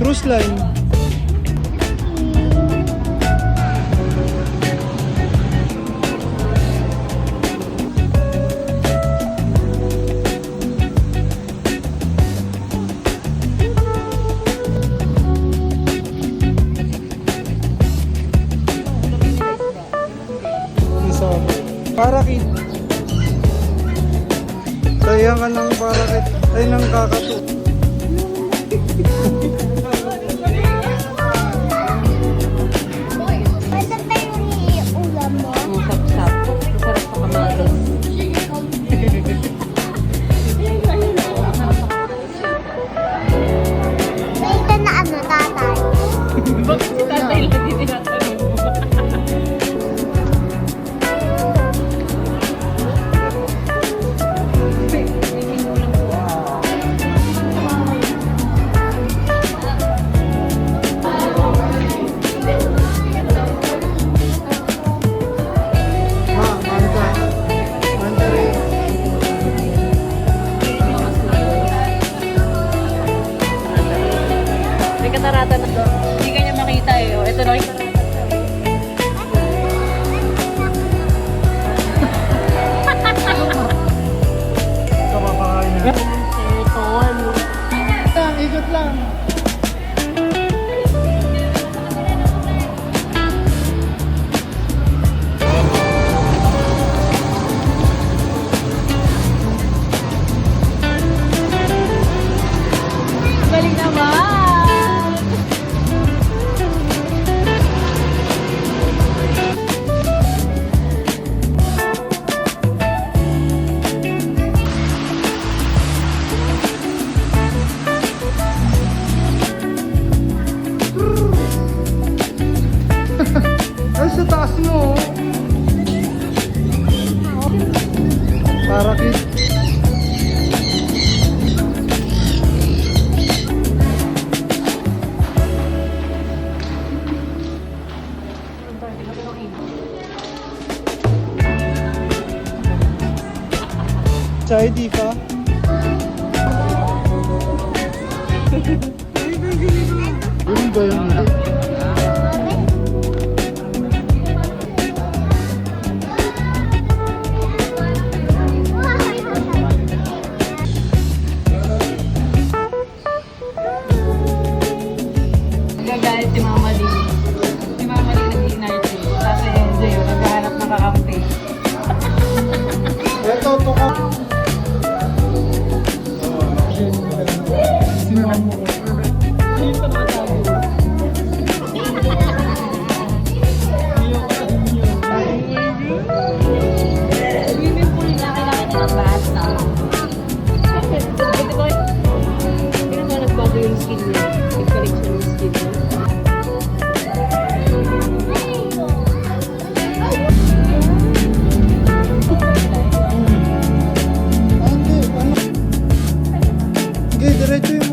Cruise line. Parakit. Sayang ka ng parakit. Ay, ng kakato. Masarap tayo yung ulam mo. Sap-sap. Masarap sa kamatis. May isa na ano, tatay. Bakit si tatay lang din tinatanong mo? May katarata na to. Hindi ka niya makita eh. Oh, ito na yung katarata. Kapapakain na. Seton. Ikot lang. Galing naman! Ay, sa taas mo. Parakit. Chai, di pa? Ganun ba yung hindi? Gagalit si Mama Lee. Si Mama Lee nag-energy. Tapos enjoy yun. Naghahanap ng kakampi. Ito, ito ka. Ayun pa nakatago. Swimming pool na kailangan niya ng bata. Buti ko, hindi naman nagbago yung skin niya. Nagkalit siya yung skin niya. Hindi, ano? Sige, diretso yung